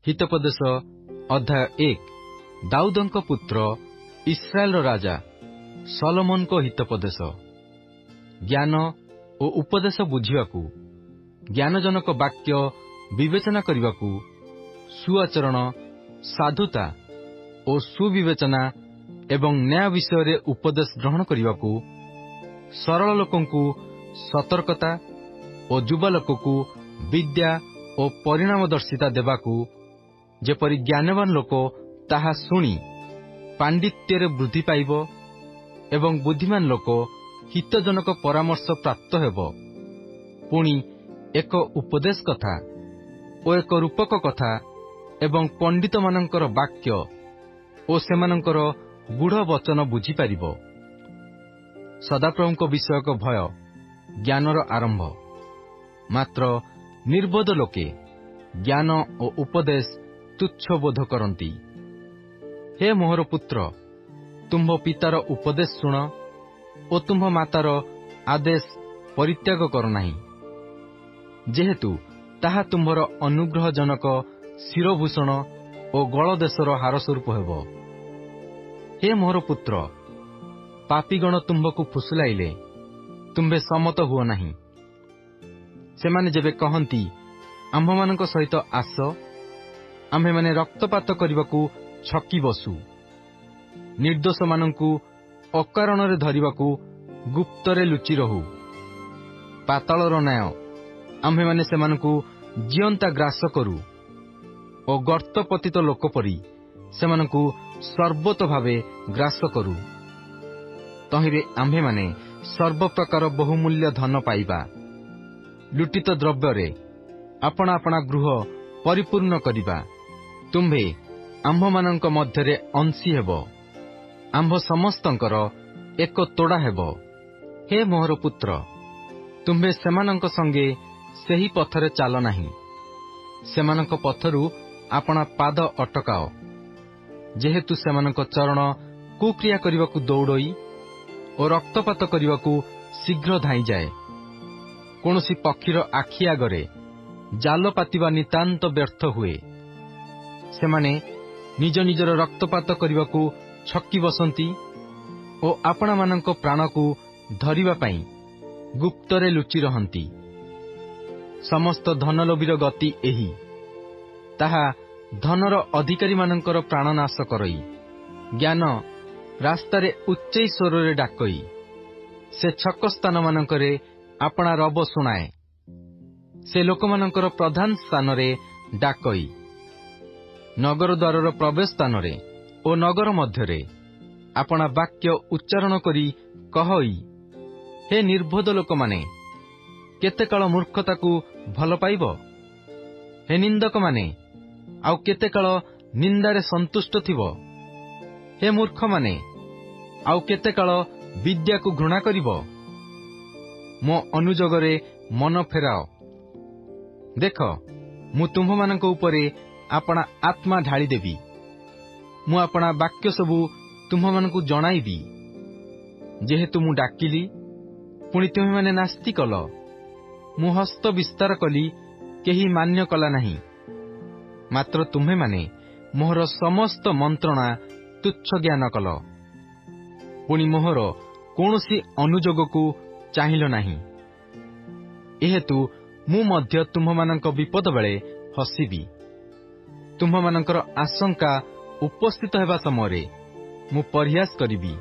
हितोपदेश अध्याय 1 दाऊदଙ୍କ पुत्र इस्राएलର राजा सलोमोनଙ୍କ हितोपदेश। ज्ञान ଓ ଉପଦେଶ ବୁଝିବାକୁ, ଜ୍ଞାନଜନକ ବାକ୍ୟ ବିବେଚନା କରିବାକୁ, ସୁଆଚରଣ, ସାଧୁତା ଓ ସୁବିବେଚନା ଏବଂ ନ୍ୟାୟ ବିଷୟରେ ଉପଦେଶ ଗ୍ରହଣ କରିବାକୁ, ସରଳ ଲୋକଙ୍କୁ ସତର୍କତା ଓ ଯୁବାଲୋକକୁ ବିଦ୍ୟା ଓ ପରିଣାମଦର୍ଶିତା ଦେବାକୁ, ଯେପରି ଜ୍ଞାନବାନ ଲୋକ ତାହା ଶୁଣି ପାଣ୍ଡିତ୍ୟରେ ବୃଦ୍ଧି ପାଇବ ଏବଂ ବୁଦ୍ଧିମାନ ଲୋକ ହିତଜନକ ପରାମର୍ଶ ପ୍ରାପ୍ତ ହେବ। ପୁଣି ଏକ ଉପଦେଶ କଥା ଓ ଏକ ରୂପକ କଥା ଏବଂ ପଣ୍ଡିତମାନଙ୍କର ବାକ୍ୟ ଓ ସେମାନଙ୍କର ଗୂଢ଼ ବଚନ ବୁଝିପାରିବ। ସଦାପ୍ରଭୁଙ୍କ ବିଷୟକ ଭୟ ଜ୍ଞାନର ଆରମ୍ଭ। ମାତ୍ର ନିର୍ବୋଧ ଲୋକେ ଜ୍ଞାନ ଓ ଉପଦେଶ ତୁଚ୍ଛ ବୋଧ କରନ୍ତି। ହେ ମୋହର ପୁତ୍ର, ତୁମ୍ଭ ପିତାର ଉପଦେଶ ଶୁଣ ଓ ତୁମ୍ଭ ମାତାର ଆଦେଶ ପରିତ୍ୟାଗ କର ନାହିଁ, ଯେହେତୁ ତାହା ତୁମ୍ଭର ଅନୁଗ୍ରହଜନକ ଶିରଭୂଷଣ ଓ ଗଳଦେଶର ହାରସ୍ୱରୂପ ହେବ। ହେ ମୋହର ପୁତ୍ର, ପାପୀଗଣ ତୁମ୍ଭକୁ ଫୁସୁଲାଇଲେ ତୁମ୍ଭେ ସମ୍ମତ ହୁଅ ନାହିଁ। ସେମାନେ ଯେବେ କହନ୍ତି, ଆମ୍ଭମାନଙ୍କ ସହିତ ଆସ, ଆମ୍ଭେମାନେ ରକ୍ତପାତ କରିବାକୁ ଛକି ବସୁ, ନିର୍ଦ୍ଦୋଷମାନଙ୍କୁ ଅକାରଣରେ ଧରିବାକୁ ଗୁପ୍ତରେ ଲୁଚି ରହୁ, ପାତାଳର ନ୍ୟାୟ ଆମ୍ଭେମାନେ ସେମାନଙ୍କୁ ଜିଅନ୍ତା ଗ୍ରାସ କରୁ ଓ ଗର୍ତ୍ତପତିତ ଲୋକ ପରି ସେମାନଙ୍କୁ ସର୍ବୋତ ଭାବେ ଗ୍ରାସ କରୁ, ତହିଁରେ ଆମ୍ଭେମାନେ ସର୍ବପ୍ରକାର ବହୁମୂଲ୍ୟ ଧନ ପାଇବା, ଲୁଟିତ ଦ୍ରବ୍ୟରେ ଆପଣା ଆପଣା ଗୃହ ପରିପୂର୍ଣ୍ଣ କରିବା। ତୁମ୍ଭେ ଆମ୍ଭମାନଙ୍କ ମଧ୍ୟରେ ଅଂଶୀ ହେବ, ଆମ୍ଭ ସମସ୍ତଙ୍କର ଏକ ତୋଡ଼ା ହେବ। ହେ ମୋହର ପୁତ୍ର, ତୁମ୍ଭେ ସେମାନଙ୍କ ସଙ୍ଗେ ସେହି ପଥରେ ଚାଲ ନାହିଁ, ସେମାନଙ୍କ ପଥରୁ ଆପଣା ପାଦ ଅଟକାଅ, ଯେହେତୁ ସେମାନଙ୍କ ଚରଣ କୁକ୍ରିୟା କରିବାକୁ ଦୌଡ଼ଇ ଓ ରକ୍ତପାତ କରିବାକୁ ଶୀଘ୍ର ଧାଇଁଯାଏ। କୌଣସି ପକ୍ଷୀର ଆଖି ଆଗରେ ଜାଲ ପାତିବା ନିତାନ୍ତ ବ୍ୟର୍ଥ ହୁଏ। ସେମାନେ ନିଜ ନିଜର ରକ୍ତପାତ କରିବାକୁ ଛକି ବସନ୍ତି ଓ ଆପଣାମାନଙ୍କ ପ୍ରାଣକୁ ଧରିବା ପାଇଁ ଗୁପ୍ତରେ ଲୁଚି ରହନ୍ତି। ସମସ୍ତ ଧନଲୋଭୀର ଗତି ଏହି, ତାହା ଧନର ଅଧିକାରୀମାନଙ୍କର ପ୍ରାଣନାଶ କରଇ, ଜ୍ଞାନ ରାସ୍ତାରେ ଉଚ୍ଚେଇ ସ୍ୱରରେ ଡାକଇ, ସେ ଛକ ସ୍ଥାନମାନଙ୍କରେ ଆପଣା ରବ ଶୁଣାଏ, ସେ ଲୋକମାନଙ୍କର ପ୍ରଧାନ ସ୍ଥାନରେ ଡାକଇ, ନଗର ଦ୍ୱାରର ପ୍ରବେଶ ସ୍ଥାନରେ ଓ ନଗର ମଧ୍ୟରେ ଆପଣା ବାକ୍ୟ ଉଚ୍ଚାରଣ କରି କହଇ, ହେ ନିର୍ବୋଧ ଲୋକମାନେ, କେତେକାଳ ମୂର୍ଖତାକୁ ଭଲ ପାଇବ? ହେ ନିନ୍ଦକମାନେ, ଆଉ କେତେକାଳ ନିନ୍ଦାରେ ସନ୍ତୁଷ୍ଟ ଥିବ? ହେ ମୂର୍ଖମାନେ, ଆଉ କେତେକାଳ ବିଦ୍ୟାକୁ ଘୃଣା କରିବ? ମୋ ଅନୁଯୋଗରେ ମନ ଫେରାଅ। ଦେଖ, ମୁଁ ତୁମ୍ଭମାନଙ୍କ ଉପରେ ଆପଣା ଆତ୍ମା ଢାଳିଦେବି। ମୁଁ ଆପଣା ବାକ୍ୟ ସବୁ ତୁମ୍ଭମାନଙ୍କୁ ଜଣାଇବି। ଯେହେତୁ ମୁଁ ଡାକିଲି, ପୁଣି ତୁମେମାନେ ନାସ୍ତି କଲ, ମୁଁ ହସ୍ତ ବିସ୍ତାର କଲି, କେହି ମାନ୍ୟ କଲା ନାହିଁ। ମାତ୍ର ତୁମ୍ଭେମାନେ ମୋହର ସମସ୍ତ ମନ୍ତ୍ରଣା ତୁଚ୍ଛ ଜ୍ଞାନ କଲ, ପୁଣି ମୋହର କୌଣସି ଅନୁଯୋଗକୁ ଚାହିଁଲ ନାହିଁ। ଏହେତୁ ମୁଁ ମଧ୍ୟ ତୁମ୍ଭମାନଙ୍କ ବିପଦ ବେଳେ ହସିବି। ତୁମ୍ଭମାନଙ୍କର ଆଶଙ୍କା ଉପସ୍ଥିତ ହେବା ସମୟରେ ମୁଁ ପରିହାସ କରିବି।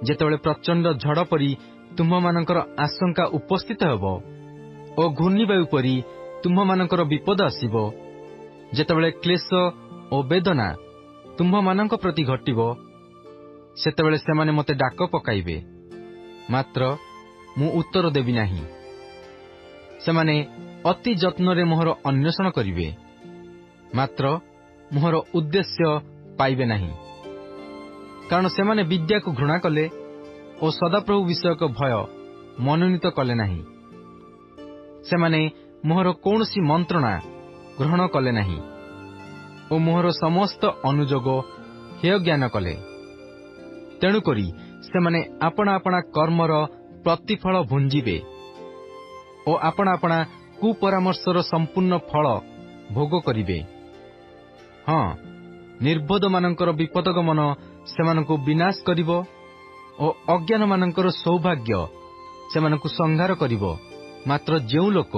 ଯେତେବେଳେ ପ୍ରଚଣ୍ଡ ଝଡ଼ ପରି ତୁମ୍ଭମାନଙ୍କର ଆଶଙ୍କା ଉପସ୍ଥିତ ହେବ ଓ ଘୂର୍ଣ୍ଣିବାୟୁ ପରି ତୁମ୍ଭମାନଙ୍କର ବିପଦ ଆସିବ, ଯେତେବେଳେ କ୍ଲେଶ ଓ ବେଦନା ତୁମ୍ଭମାନଙ୍କ ପ୍ରତି ଘଟିବ, ସେତେବେଳେ ସେମାନେ ମୋତେ ଡାକ ପକାଇବେ, ମାତ୍ର ମୁଁ ଉତ୍ତର ଦେବି ନାହିଁ। ସେମାନେ ଅତି ଯତ୍ନରେ ମୋହର ଅନ୍ୱେଷଣ କରିବେ, ମାତ୍ର ମୋହର ଉଦ୍ଦେଶ୍ୟ ପାଇବେ ନାହିଁ, କାରଣ ସେମାନେ ବିଦ୍ୟାକୁ ଘୃଣା କଲେ ଓ ସଦାପ୍ରଭୁ ବିଷୟକ ଭୟ ମନୋନୀତ କଲେ ନାହିଁ। ସେମାନେ ମୋହର କୌଣସି ମନ୍ତ୍ରଣା ଗ୍ରହଣ କଲେ ନାହିଁ ଓ ମୋହର ସମସ୍ତ ଅନୁଯୋଗ ହେୟ ଜ୍ଞାନ କଲେ। ତେଣୁକରି ସେମାନେ ଆପଣା ଆପଣା କର୍ମର ପ୍ରତିଫଳ ଭୁଞ୍ଜିବେ ଓ ଆପଣା ଆପଣା କୁପରାମର୍ଶର ସମ୍ପୂର୍ଣ୍ଣ ଫଳ ଭୋଗ କରିବେ। ହଁ, ନିର୍ବୋଧମାନଙ୍କର ବିପଦଗମନ ସେମାନଙ୍କୁ ବିନାଶ କରିବ ଓ ଅଜ୍ଞାନମାନଙ୍କର ସୌଭାଗ୍ୟ ସେମାନଙ୍କୁ ସଂହାର କରିବ। ମାତ୍ର ଯେଉଁ ଲୋକ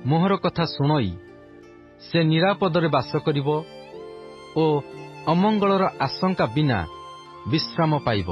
ମୋହର କଥା ଶୁଣଇ ସେ ନିରାପଦରେ ବାସ କରିବ ଓ ଅମଙ୍ଗଳର ଆଶଙ୍କା ବିନା ବିଶ୍ରାମ ପାଇବ।